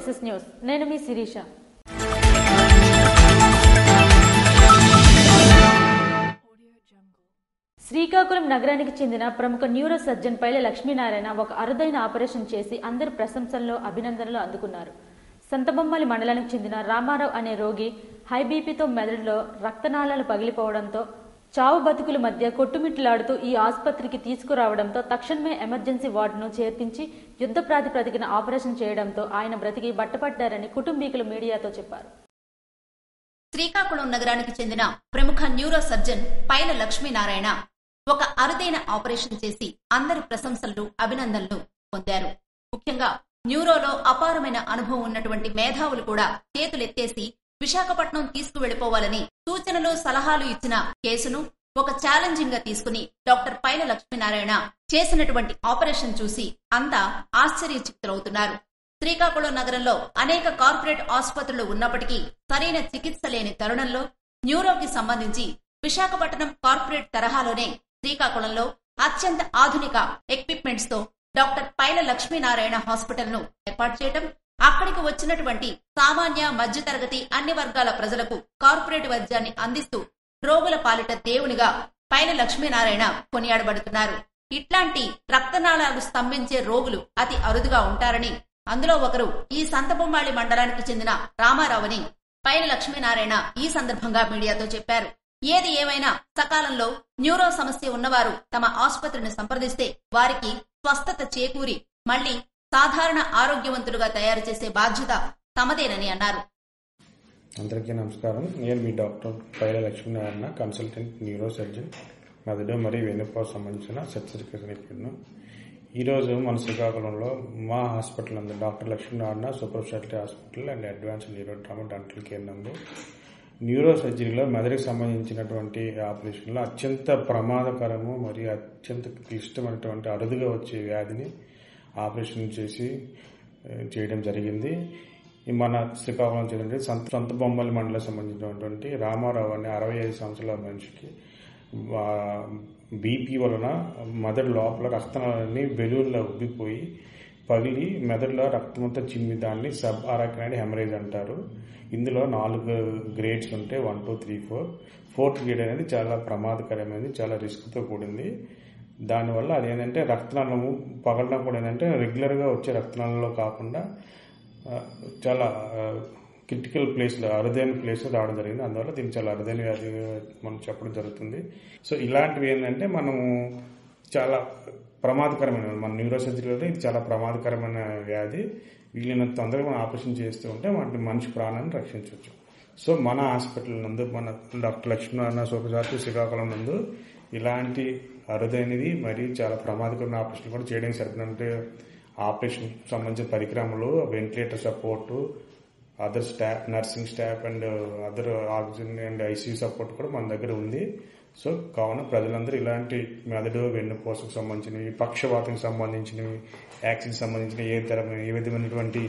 SS news. నేను మీ శిరీష. శ్రీకాకుళం నగరానికి చెందిన ప్రముఖ న్యూరో సర్జన్ పైల లక్ష్మీనారాయణ ఒక అరుదైన ఆపరేషన్ చేసి అందరి ప్రశంసల్లో అభినందనలు అందుకున్నారు. సంతబొమ్మలి మండలానికి చెందిన రామారావు అనే రోగి హై బీపీతో మెదడులో రక్తనాళాలు పగిలిపోవడంతో చావు బతుకుల మధ్య కొట్టుమిట్లాడుతూ ఈ ఆసుపత్రికి తీసుకురావడంతో తక్షణమే ఎమర్జెన్సీ వార్డును చేర్పించి యుద్ధ ప్రాతిపదికన ఆపరేషన్ చేయడంతో ఆయన బ్రతికి బట్టపడ్డారని కుటుంబీకులు మీడియాతో చెప్పారు. శ్రీకాకుళం నగరానికి చెందిన ప్రముఖ న్యూరో సర్జన్ పైల లక్ష్మీనారాయణ ఒక అరుదైన ఆపరేషన్ చేసి అందరి ప్రశంసలు అభినందనలు పొందారు. ముఖ్యంగా న్యూరోలో అపారమైన అనుభవం ఉన్నటువంటి మేధావులు కూడా చేతులెత్తేసి విశాఖపట్నం తీసుకువెళ్లిపోవాలని సూచనలు సలహాలు ఇచ్చిన కేసును ఒక ఛాలెంజింగ్ గా తీసుకుని డాక్టర్ పైల లక్ష్మీనారాయణ చేసినటువంటి ఆపరేషన్ చూసి అంతా ఆశ్చర్యచకితులవుతున్నారు. శ్రీకాకుళం నగరంలో అనేక కార్పొరేట్ ఆసుపత్రులు ఉన్నప్పటికీ సరైన చికిత్స లేని తరుణంలో న్యూరోకి సంబంధించి విశాఖపట్నం కార్పొరేట్ తరహాలోనే శ్రీకాకుళంలో అత్యంత ఆధునిక ఎక్విప్మెంట్స్ తో డాక్టర్ పైల లక్ష్మీనారాయణ హాస్పిటల్ ను ఏర్పాటు చేయడం, అక్కడికి వచ్చినటువంటి సామాన్య మధ్యతరగతి అన్ని వర్గాల ప్రజలకు కార్పొరేట్ వైద్యాన్ని అందిస్తూ రోగుల పాలిట దేవునిగా పైల లక్ష్మీనారాయణ కొనియాడబడుతున్నారు. ఇట్లాంటి రక్తనాళాలు స్తంభించే రోగులు అతి అరుదుగా ఉంటారని, అందులో ఒకరు ఈ సంతబొమ్మాళి మండలానికి చెందిన రామారావుని పైల లక్ష్మీనారాయణ ఈ సందర్భంగా మీడియాతో చెప్పారు. ఏది ఏమైనా సకాలంలో న్యూరో సమస్య ఉన్నవారు తమ ఆసుపత్రిని సంప్రదిస్తే వారికి స్వస్థత చేకూరి మళ్లీ సాధారణ ఆరోగ్యవంతులుగా తయారు చేసే బాధ్యత తమదేనని అన్నారు. అందరికీ నమస్కారం. నేను మీ doctor Paila Lakshminarayana, consultant neuro surgeon, మెదడు మరియు వెన్నుపోటు సంబంధించిన శస్త్రచికిత్స నిపుణుడు. ఈరోజు మన శ్రీకాకుళంలో మా హాస్పిటల్ నందు doctor Lakshminarayana super speciality hospital and advanced neuro trauma dental care నందు న్యూరో సర్జరీలో మెదడుకు సంబంధించినటువంటి ఆపరేషన్లో అత్యంత ప్రమాదకరము మరియు అత్యంత క్లిష్టమైనటువంటి అరుదుగా వచ్చే వ్యాధిని ఆపరేషన్ చేయడం జరిగింది. మన శ్రీకాకుళం చెందిన సంతబొమ్మలి మండలం సంబంధించినటువంటి రామారావు అనే 65 సంవత్సరాల మనిషికి బీపీ వలన మెదడు లోపల రక్తనాళాన్ని బెలూన్లో ఉబ్బిపోయి పగిలి మెదడులో రక్తమంతా చిమ్మి దాన్ని సబ్ అరాకినైడ్ హెమరేజ్ అంటారు. ఇందులో 4 గ్రేడ్స్ ఉంటాయి, 1, 2, 3, 4. 4th గ్రేడ్ అనేది చాలా ప్రమాదకరమైనది, చాలా రిస్క్తో కూడింది. దానివల్ల అదేంటంటే రక్తనాళము పగలడం కూడా ఏంటంటే రెగ్యులర్గా వచ్చే రక్తనాళంలో కాకుండా చాలా క్రిటికల్ ప్లేస్లో అరుదైన ప్లేస్లో రావడం జరిగింది. అందువల్ల దీనికి చాలా అరుదైన వ్యాధి మనం చెప్పడం జరుగుతుంది. సో ఇలాంటివి ఏంటంటే మనము చాలా ప్రమాదకరమైన మన న్యూరో సర్జరీలో ఇది చాలా ప్రమాదకరమైన వ్యాధి. వీళ్ళని తొందరగా మనం ఆపరేషన్ చేస్తూ ఉంటే వాటి మనిషి ప్రాణాన్ని రక్షించవచ్చు. సో మన హాస్పిటల్ నందు మన doctor Lakshminarayana super speciality Srikakulam నందు ఇలాంటి అరుదైనది మరియు చాలా ప్రమాదకరమైన ఆపరేషన్ కూడా చేయడం సరిపోయినంటే ఆపరేషన్ సంబంధించిన పరికరములు, ventilator support, other staff, nursing staff and other oxygen and ICU support కూడా మన దగ్గర ఉంది. సో కావున ప్రజలందరూ ఇలాంటి మెదడు వెన్నుపోసకు సంబంధించినవి, పక్షవాతానికి సంబంధించినవి, యాక్సిడెంట్ సంబంధించిన ఏ విధమైనటువంటి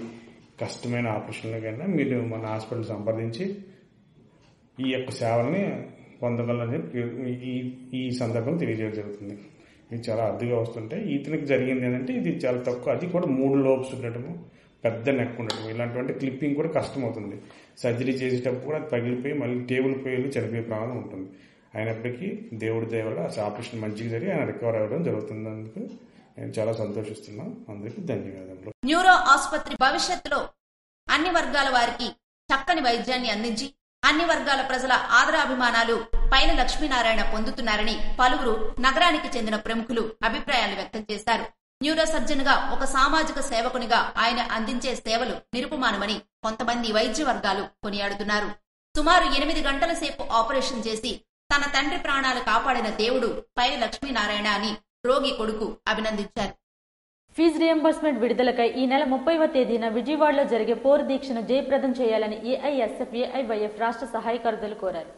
కష్టమైన ఆపరేషన్లకైనా మీరు మన హాస్పిటల్ సంప్రదించి ఈ యొక్క సేవల్ని పొందగలని ఈ సందర్భంగా తెలియజేయడం జరుగుతుంది. ఇది చాలా అరుదుగా వస్తుంటే ఇతనికి జరిగింది ఏంటంటే ఇది చాలా తక్కువ, అది కూడా 3 లోబ్స్ ఉండటము, పెద్ద నెక్ ఉండటం, ఇలాంటి క్లిప్పింగ్ కూడా కష్టం అవుతుంది. సర్జరీ చేసేటప్పుడు కూడా అది పగిలిపోయి మళ్ళీ టేబుల్ పోయి చనిపోయే ప్రమాదం ఉంటుంది. అయినప్పటికీ దేవుడి దయ వల్ల ఆపరేషన్ మంచిగా జరిగి ఆయన రికవర్ అవ్వడం జరుగుతుంది. అందుకు నేను చాలా సంతోషిస్తున్నాను. అందరికీ ధన్యవాదాలు. న్యూరో ఆసుపత్రి భవిష్యత్తులో అన్ని వర్గాల వారికి చక్కని వైద్యాన్ని అందించి అన్ని వర్గాల ప్రజల ఆదరాభిమానాలు పైల లక్ష్మీనారాయణ పొందుతున్నారని పలువురు నగరానికి చెందిన ప్రముఖులు అభిప్రాయాలు వ్యక్తం చేశారు. న్యూరో సర్జన్ గా ఒక సామాజిక సేవకునిగా ఆయన అందించే సేవలు నిరుపమానమని కొంతమంది వైద్య వర్గాలు కొనియాడుతున్నారు. సుమారు 8 గంటల సేపు ఆపరేషన్ చేసి తన తండ్రి ప్రాణాలు కాపాడిన దేవుడు పైల లక్ష్మీనారాయణ అని రోగి కొడుకు అభినందించారు. ఫీజు రియంబర్స్మెంట్ విడుదలకై ఈ నెల 30వ తేదీన విజయవాడలో జరిగే పోరు దీక్షను జయప్రదం చేయాలని ఏఐఎస్ఎఫ్, ఏఐవైఎఫ్ రాష్ట్ర సహాయ కార్యదర్శులు కోరారు.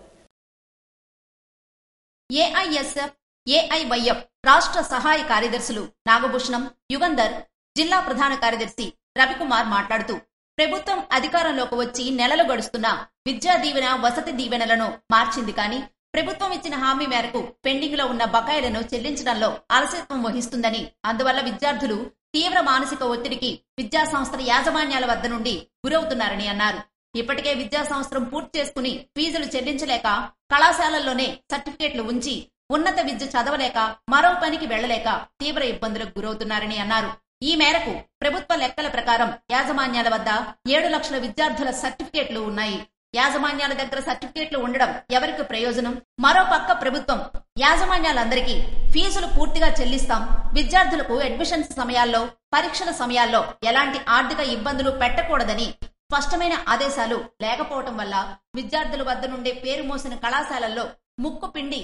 ఏఐఎస్ఎఫ్, ఏఐవైఎఫ్ రాష్ట్ర సహాయ కార్యదర్శులు నాగభూషణం, యుగంధర్, జిల్లా ప్రధాన కార్యదర్శి రవికుమార్ మాట్లాడుతూ ప్రభుత్వం అధికారంలోకి వచ్చి నెలలు గడుస్తున్నా విద్యా దీవెన, వసతి దీవెనలను మార్చింది కానీ ప్రభుత్వం ఇచ్చిన హామీ మేరకు పెండింగ్ లో ఉన్న బకాయిలను చెల్లించడంలో అలసత్వం వహిస్తుందని, అందువల్ల విద్యార్థులు తీవ్ర మానసిక ఒత్తిడికి విద్యా సంస్థల యాజమాన్యాల వద్ద నుండి గురవుతున్నారని అన్నారు. ఇప్పటికే విద్యా సంవత్సరం పూర్తి చేసుకుని ఫీజులు చెల్లించలేక కళాశాలల్లోనే సర్టిఫికేట్లు ఉంచి ఉన్నత విద్య చదవలేక మరో పనికి వెళ్లలేక తీవ్ర ఇబ్బందులకు గురవుతున్నారని అన్నారు. ఈ మేరకు ప్రభుత్వ లెక్కల ప్రకారం యాజమాన్యాల వద్ద 7 లక్షల విద్యార్థుల సర్టిఫికేట్లు ఉన్నాయి. యాజమాన్యాల దగ్గర సర్టిఫికేట్లు ఉండడం ఎవరికి ప్రయోజనం? మరో పక్క ప్రభుత్వం యాజమాన్యాలందరికీ ఫీజులు పూర్తిగా చెల్లిస్తాం, విద్యార్థులకు అడ్మిషన్స్ సమయాల్లో పరీక్షల సమయాల్లో ఎలాంటి ఆర్థిక ఇబ్బందులు పెట్టకూడదని స్పష్టమైన ఆదేశాలు లేకపోవటం వల్ల విద్యార్థుల వద్ద నుండే పేరు మోసిన కళాశాలల్లో ముక్కు పిండి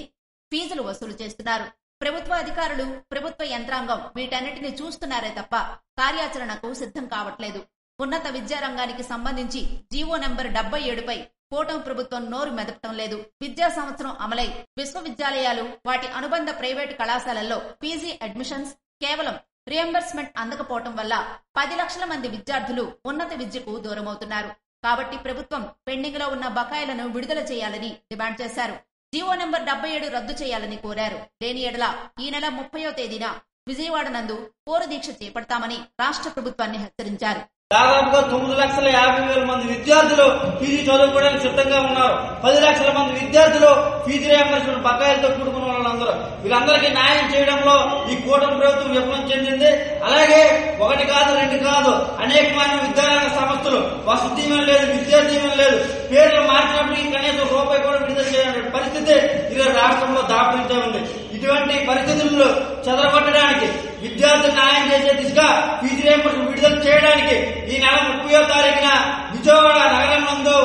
ఫీజులు వసూలు చేస్తున్నారు. ప్రభుత్వ అధికారులు, ప్రభుత్వ యంత్రాంగం వీటన్నిటిని చూస్తున్నారే తప్ప కార్యాచరణకు సిద్ధం కావట్లేదు. ఉన్నత విద్యారంగానికి సంబంధించి జీవో నెంబర్ 77పై కూటమి ప్రభుత్వం నోరు మెదపటం లేదు. విద్యా సంవత్సరం అమలై విశ్వవిద్యాలయాలు, వాటి అనుబంధ ప్రైవేటు కళాశాలల్లో పీజీ అడ్మిషన్స్ కేవలం రియంబర్స్మెంట్ అందకపోవటం వల్ల 10 లక్షల మంది విద్యార్థులు ఉన్నత విద్యకు దూరమవుతున్నారు. కాబట్టి ప్రభుత్వం పెండింగ్ లో ఉన్న బకాయిలను విడుదల చేయాలని డిమాండ్ చేశారు. జీవో నెంబర్ 77 రద్దు చేయాలని కోరారు. లేని ఎడల ఈ నెల 30వ తేదీన విజయవాడ నందు పోరు దీక్ష చేపడతామని రాష్ట్ర ప్రభుత్వాన్ని హెచ్చరించారు. దాదాపుగా 9,50,000 మంది విద్యార్థులు పీజీ చదువుకోవడానికి సిద్ధంగా ఉన్నారు. 10 లక్షల మంది విద్యార్థులు ఫీజు రియంబర్స్మెంట్ బకాయిలతో కూడుకున్న వాళ్ళందరూ. వీళ్ళందరికీ న్యాయం చేయడంలో ఈ కూటమి ప్రభుత్వం విఫలం చెందింది. అలాగే 1 కాదు 2 కాదు అనేకమైన విద్యారంగ సంస్థలు వసతి దీవెన లేదు, విద్యా దీవెన లేదు, పేర్లు మార్చినప్పటికీ కనీసం రూపాయి కూడా విడుదల చేయని పరిస్థితి ఈరోజు రాష్ట్రంలో దాపురించే ఉంది. ఇటువంటి పరిస్థితుల్లో చెదరగొట్టడానికి, విద్యార్థులు న్యాయం చేసే దిశగా ఫీజు రియంబర్స్మెంట్ విడుదల చేయడానికి ఈ నెల 30వ తారీఖున విజయవాడ నగరం నందు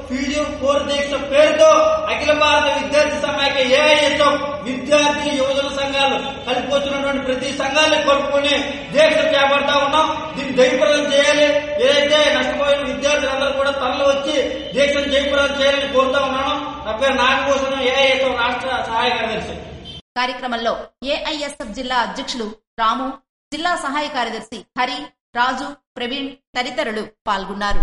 ఫీజు పోరు దీక్ష పేరుతో అఖిల భారత విద్యార్థి సమాఖ్య ఏఐఎస్ఎఫ్ విద్యార్థి యువజన సంఘాలు కలిపి వచ్చినటువంటి ప్రతి సంఘాలను కలుపుకొని దీక్ష చేపడతా ఉన్నాం. దీన్ని జయప్రదం చేయాలి. ఏదైతే నష్టపోయిన విద్యార్థులందరూ కూడా తరలి వచ్చి దీక్షను జయప్రదం చేయాలని కోరుతా ఉన్నాను. నా పేరు నాగభూషణం, ఏఐఎస్ఎఫ్ రాష్ట్ర సహాయ కార్యదర్శి. కార్యక్రమంలో ఏఐఎస్ఎఫ్ జిల్లా అధ్యక్షులు రాము, జిల్లా సహాయ కార్యదర్శి హరి, రాజు, ప్రవీణ్ తదితరులు పాల్గొన్నారు.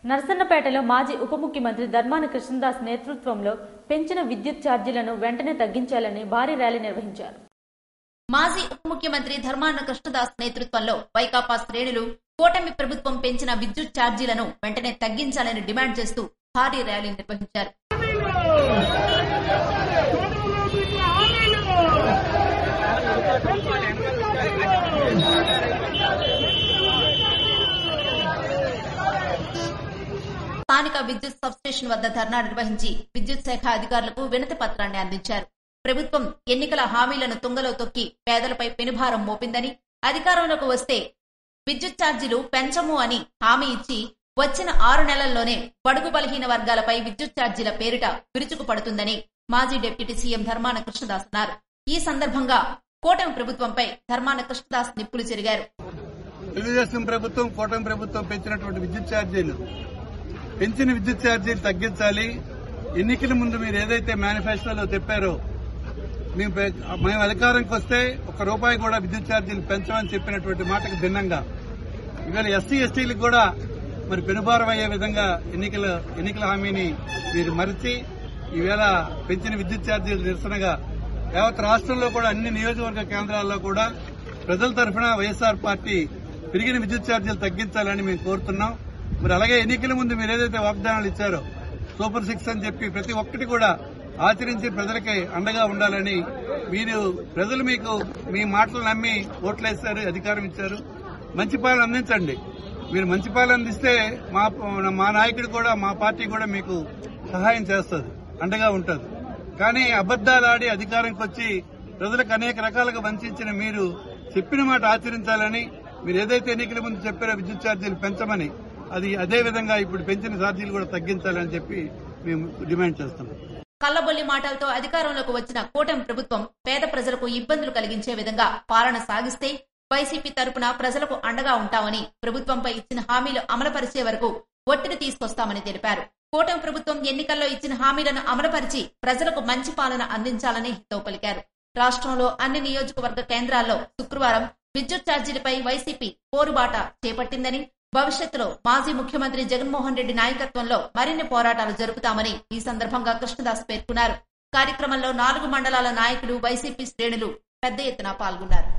నర్సన్నపేటలో మాజీ ఉప ముఖ్యమంత్రి ధర్మాన కృష్ణదాస్ నేతృత్వంలో పెంచిన విద్యుత్ ఛార్జీలను వెంటనే తగ్గించాలని భారీ ర్యాలీ నిర్వహించారు. మాజీ ఉప ముఖ్యమంత్రి ధర్మాన కృష్ణదాస్ నేతృత్వంలో వైకాపా శ్రేణులు కూటమి ప్రభుత్వం పెంచిన విద్యుత్ ఛార్జీలను వెంటనే తగ్గించాలని డిమాండ్ చేస్తూ భారీ ర్యాలీ నిర్వహించారు. స్థానిక విద్యుత్ సబ్స్టేషన్ వద్ద ధర్నా నిర్వహించి విద్యుత్ శాఖ అధికారులకు వినతి పత్రాన్ని అందించారు. ప్రభుత్వం ఎన్నికల హామీలను తుంగలో తొక్కి పేదలపై పెనుభారం మోపిందని, అధికారంలోకి వస్తే విద్యుత్ ఛార్జీలు పెంచము అని హామీ ఇచ్చి వచ్చిన 6 నెలల్లోనే బడుగు బలహీన వర్గాలపై విద్యుత్ ఛార్జీల పేరిట విరుచుకు పడుతుందని మాజీ డిప్యూటీ సీఎం ధర్మాన కృష్ణదాస్ అన్నారు. ఈ సందర్భంగా కూటమి ప్రభుత్వంపై ధర్మాన కృష్ణదాస్ నిప్పులు చెరిగారు. తెలుగుదేశం ప్రభుత్వం, కూటమి ప్రభుత్వం పెంచిన విద్యుత్ ఛార్జీలు తగ్గించాలి. ఎన్నికల ముందు మీరు ఏదైతే మేనిఫెస్టోలో చెప్పారో, మేము అధికారంకి వస్తే ₹1 కూడా విద్యుత్ ఛార్జీలు పెంచమని చెప్పినటువంటి మాటకు భిన్నంగా ఇవాళ ఎస్సీ ఎస్టీలకు కూడా మరి పెనుభారం అయ్యే విధంగా ఎన్నికల హామీని మీరు మరిచి ఈవేళ పెంచిన విద్యుత్ ఛార్జీలు నిరసనగా యావత్ రాష్ట్రంలో కూడా అన్ని నియోజకవర్గ కేంద్రాల్లో కూడా ప్రజల తరఫున వైఎస్ఆర్ పార్టీ పెరిగిన విద్యుత్ ఛార్జీలు తగ్గించాలని మేము కోరుతున్నాం. మరి అలాగే ఎన్నికల ముందు మీరు ఏదైతే వాగ్దానాలు ఇచ్చారో సూపర్ 6 అని చెప్పి ప్రతి ఒక్కటి కూడా ఆచరించి ప్రజలకి అండగా ఉండాలని ప్రజలు మీకు మీ మాటలు నమ్మి ఓట్లేస్తారు, అధికారం ఇచ్చారు. మంచి పాలన అందించండి. మీరు మంచి పాలన అందిస్తే మా నాయకుడు కూడా, మా పార్టీ కూడా మీకు సహాయం చేస్తుంది, అండగా ఉంటుంది. కానీ అబద్దాలు ఆడి అధికారంకి వచ్చి ప్రజలకు అనేక రకాలుగా వంచిన మీరు చెప్పిన మాట ఆచరించాలని, మీరు ఏదైతే ఎన్నికల ముందు చెప్పారో విద్యుత్ ఛార్జీలు పెంచమని, అదే విధంగా ఇప్పుడు పెంచిన ఛార్జీలు కూడా తగ్గించాలని చెప్పి మేము డిమాండ్ చేస్తున్నాం. కల్లబొల్లి మాటలతో అధికారంలోకి వచ్చిన కూటమి ప్రభుత్వం పేద ప్రజలకు ఇబ్బందులు కలిగించే విధంగా పాలన సాగిస్తే వైసీపీ తరపున ప్రజలకు అండగా ఉంటామని, ప్రభుత్వంపై ఇచ్చిన హామీలు అమలుపరిచే వరకు ఒత్తిడి తీసుకొస్తామని తెలిపారు. కూటమి ప్రభుత్వం ఎన్నికల్లో ఇచ్చిన హామీలను అమలుపరిచి ప్రజలకు మంచి పాలన అందించాలని హితవు పలికారు. రాష్ట్రంలో అన్ని నియోజకవర్గ కేంద్రాల్లో శుక్రవారం విద్యుత్ ఛార్జీలపై వైసీపీ పోరుబాట చేపట్టిందని, భవిష్యత్తులో మాజీ ముఖ్యమంత్రి జగన్మోహన్ రెడ్డి నాయకత్వంలో మరిన్ని పోరాటాలు జరుపుతామని ఈ సందర్భంగా కృష్ణదాస్ పేర్కొన్నారు. కార్యక్రమంలో 4 మండలాల నాయకులు, వైసీపీ శ్రేణులు పెద్ద ఎత్తున పాల్గొన్నారు.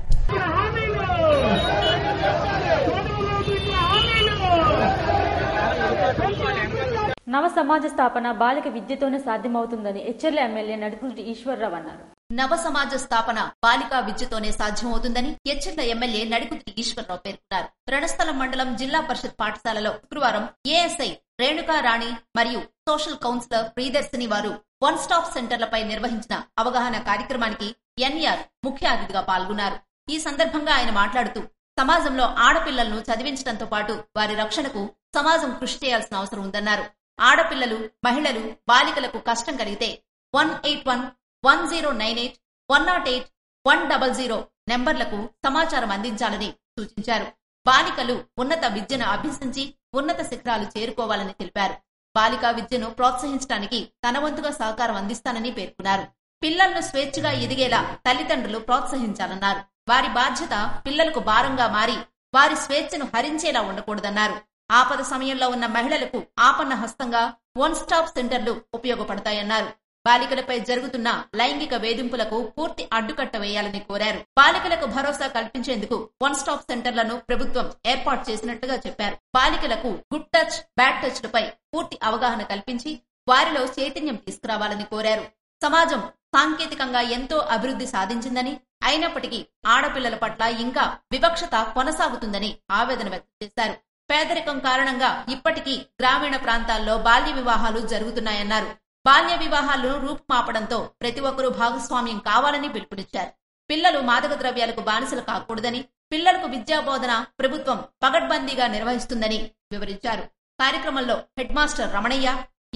నవ సమాజ స్థాపన బాలిక విద్యతోనే సాధ్యమవుతుందని హెచ్చర్ల ఎమ్మెల్యే నడుకుటి ఈశ్వర్రావు అన్నారు. నవ సమాజ స్థాపన బాలికా విద్యతోనే సాధ్యమవుతుందని హెచ్చర్ల ఎమ్మెల్యే నడుకుటి ఈశ్వర్రావు పేర్కొన్నారు. రణస్థలం మండలం జిల్లా పరిషత్ పాఠశాలలో శుక్రవారం ఏఎస్ఐ రేణుకా రాణి మరియు సోషల్ కౌన్సిలర్ ప్రియదర్శిని వారు వన్ స్టాప్ సెంటర్లపై నిర్వహించిన అవగాహన కార్యక్రమానికి ఎన్ఆర్ ముఖ్య అతిథిగా పాల్గొన్నారు. ఈ సందర్భంగా ఆయన మాట్లాడుతూ సమాజంలో ఆడపిల్లలను చదివించడంతో పాటు వారి రక్షణకు సమాజం కృషి చేయాల్సిన అవసరం ఉందన్నారు. ఆడపిల్లలు, మహిళలు, బాలికలకు కష్టం కలిగితే 181-1098, 108, 100 నెంబర్లకు సమాచారం అందించాలని సూచించారు. బాలికలు ఉన్నత విద్యను అభ్యసించి ఉన్నత శిఖరాలు చేరుకోవాలని తెలిపారు. బాలికా విద్యను ప్రోత్సహించడానికి తన వంతుగా సహకారం అందిస్తానని పేర్కొన్నారు. పిల్లలను స్వేచ్ఛగా ఎదిగేలా తల్లిదండ్రులు ప్రోత్సహించాలన్నారు. వారి బాధ్యత పిల్లలకు భారంగా మారి వారి స్వేచ్ఛను హరించేలా ఉండకూడదన్నారు. ఆపద సమయంలో ఉన్న మహిళలకు ఆపన్న హస్తంగా వన్ స్టాప్ సెంటర్లు ఉపయోగపడతాయన్నారు. బాలికలపై జరుగుతున్న లైంగిక వేధింపులకు పూర్తి అడ్డుకట్ట వేయాలని కోరారు. బాలికలకు భరోసా కల్పించేందుకు వన్ స్టాప్ సెంటర్లను ప్రభుత్వం ఏర్పాటు చేసినట్లుగా చెప్పారు. బాలికలకు గుడ్ టచ్, బ్యాడ్ టచ్ లపై పూర్తి అవగాహన కల్పించి వారిలో చైతన్యం తీసుకురావాలని కోరారు. సమాజం సాంకేతికంగా ఎంతో అభివృద్ధి సాధించిందని, అయినప్పటికీ ఆడపిల్లల పట్ల ఇంకా వివక్షత కొనసాగుతుందని ఆవేదన వ్యక్తం చేశారు. పేదరికం కారణంగా ఇప్పటికీ గ్రామీణ ప్రాంతాల్లో బాల్య వివాహాలు జరుగుతున్నాయన్నారు. బాల్య వివాహాలను రూపుమాపడంతో ప్రతి ఒక్కరూ భాగస్వామ్యం కావాలని పిలుపునిచ్చారు. పిల్లలు మాదక ద్రవ్యాలకు బానిసలు కాకూడదని, పిల్లలకు విద్యాబోధన ప్రభుత్వం పగడ్బందీగా నిర్వహిస్తుందని వివరించారు. కార్యక్రమంలో head master Ramanayya,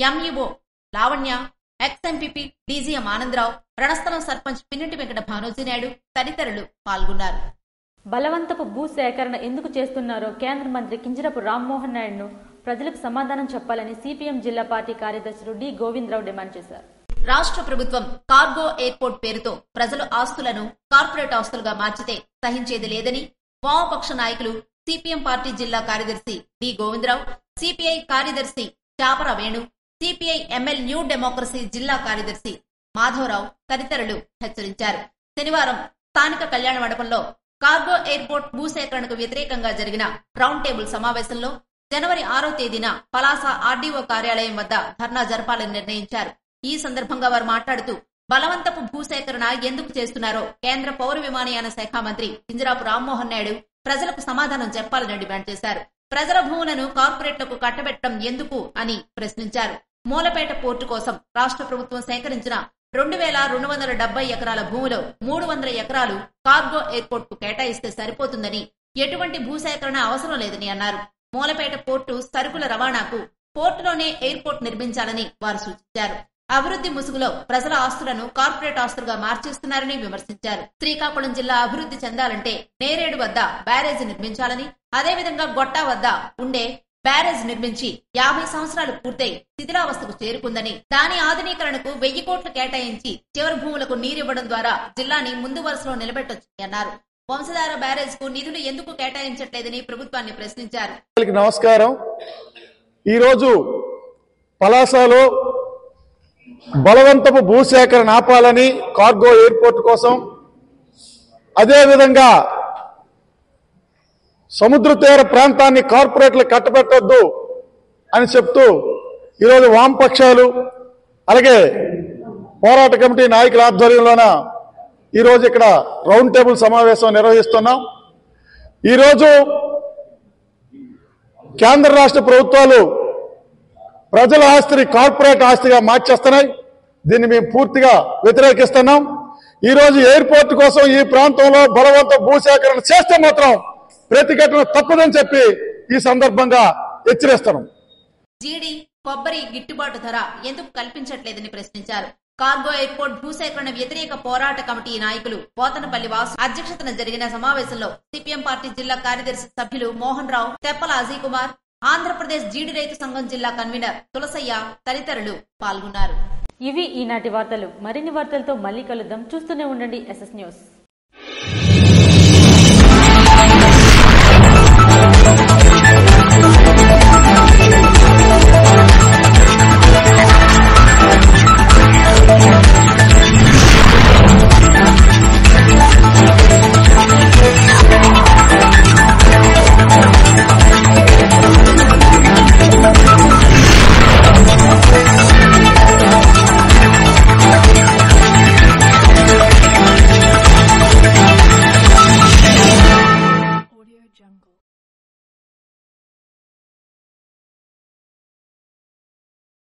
MEO Lavanya, ex MPP DGM Anandarao, Ranasthalam sarpanch Pinniti Venkata Bhanojinaidu తదితరులు పాల్గొన్నారు. బలవంతపు భూ సేకరణ ఎందుకు చేస్తున్నారో కేంద్ర మంత్రి కింజరాపు రామ్మోహన్ నాయుడును ప్రజలకు సమాధానం చెప్పాలని సిపిఎం జిల్లా పార్టీ కార్యదర్శులు డి గోవిందరావు డిమాండ్ చేశారు. రాష్ట్ర ప్రభుత్వం కార్గో ఎయిర్పోర్ట్ పేరుతో ప్రజల ఆస్తులను కార్పొరేట్ ఆస్తులుగా మార్చితే సహించేది లేదని వామపక్ష నాయకులు సిపిఎం పార్టీ జిల్లా కార్యదర్శి డి గోవిందరావు, సిపిఐ కార్యదర్శి Chapara Venu, CPI ML new democracy జిల్లా కార్యదర్శి మాధవరావు తదితరులు హెచ్చరించారు. శనివారం స్థానిక కళ్యాణ మండపంలో కార్గో ఎయిర్పోర్ట్ భూసేకరణకు వ్యతిరేకంగా జరిగిన రౌండ్ టేబుల్ సమావేశంలో జనవరి 6వ తేదీన పలాస ఆర్డీఓ కార్యాలయం వద్ద ధర్నా జరపాలని నిర్ణయించారు. ఈ సందర్భంగా వారు మాట్లాడుతూ బలవంతపు భూసేకరణ ఎందుకు చేస్తున్నారో కేంద్ర పౌర విమానయాన శాఖ మంత్రి కింజరాపు రామ్మోహన్ నాయుడు ప్రజలకు సమాధానం చెప్పాలని డిమాండ్ చేశారు. ప్రజల భూములను కార్పొరేట్లకు కట్టబెట్టడం ఎందుకు అని ప్రశ్నించారు. మూలపేట పోర్టు కోసం రాష్ట్ర ప్రభుత్వం సేకరించిన 2270 ఎకరాల భూమిలో 300 ఎకరాలు కార్గో ఎయిర్పోర్ట్ కు కేటాయిస్తే సరిపోతుందని, ఎటువంటి భూసేకరణ అవసరం లేదని అన్నారు. మూలపేట పోర్టు సరుకుల రవాణాకు పోర్టులోనే ఎయిర్పోర్ట్ నిర్మించాలని వారు సూచించారు. అభివృద్ధి ముసుగులో ప్రజల ఆస్తులను కార్పొరేట్ ఆస్తులుగా మార్చేస్తున్నారని విమర్శించారు. శ్రీకాకుళం జిల్లా అభివృద్ధి చెందాలంటే నేరేడు వద్ద బ్యారేజీ నిర్మించాలని, అదేవిధంగా గొట్టా వద్ద ఉండే బ్యారేజ్ నిర్మించి 50 సంవత్సరాలు పూర్తయి శిథిలావస్థకు చేరుకుందని, దాని ఆధునీకరణకు 1000 కోట్లు కేటాయించి చివరి భూములకు నీరివ్వడం ద్వారా జిల్లాని ముందు వరుసలో నిలబెట్టొచ్చని అన్నారు. వంశధార బ్యారేజ్ కు నిధులు ఎందుకు కేటాయించట్లేదని ప్రభుత్వాన్ని ప్రశ్నించారు. నమస్కారం. ఈరోజు పలాసలో బలవంతపు భూసేకరణ ఆపాలని కార్గో ఎయిర్పోర్ట్ కోసం, అదేవిధంగా సముద్ర తీర ప్రాంతాన్ని కార్పొరేట్లకు కట్టబెట్టొద్దు అని చెప్తూ ఈరోజు వామపక్షాలు అలాగే పోరాట కమిటీ నాయకుల ఆధ్వర్యంలోన ఈరోజు ఇక్కడ రౌండ్ టేబుల్ సమావేశం నిర్వహిస్తున్నాం. ఈరోజు కేంద్ర రాష్ట్ర ప్రభుత్వాలు ప్రజల ఆస్తిని కార్పొరేట్ ఆస్తిగా మార్చేస్తున్నాయి. దీన్ని మేము పూర్తిగా వ్యతిరేకిస్తున్నాం. ఈరోజు ఎయిర్పోర్ట్ కోసం ఈ ప్రాంతంలో బలవంత భూసేకరణ చేస్తే మాత్రం ప్రతిఘటన తప్పదని చెప్పి ఈ సందర్భంగా హెచ్చరిస్తున్నాం. జీడీ కొబ్బరి గిట్టుబాటు ధర ఎందుకు కల్పించట్లేదని ప్రశ్నించారు. కార్గో ఎయిర్పోర్ట్ భూసేకరణ వ్యతిరేక పోరాట కమిటీ నాయకులు పోతనపల్లి వాసు అధ్యక్షతన జరిగిన సమావేశంలో సిపిఎం పార్టీ జిల్లా కార్యదర్శి సభ్యులు మోహన్ రావు, తెప్పల అజయ్ కుమార్, ఆంధ్రప్రదేశ్ జీడి రైతు సంఘం జిల్లా కన్వీనర్ తులసయ్య తదితరులు పాల్గొన్నారు. ఇవి ఈనాటి వార్తలు. మరిన్ని వార్తలతో మళ్ళీ కలుద్దాం. చూస్తూనే ఉండండి SS న్యూస్.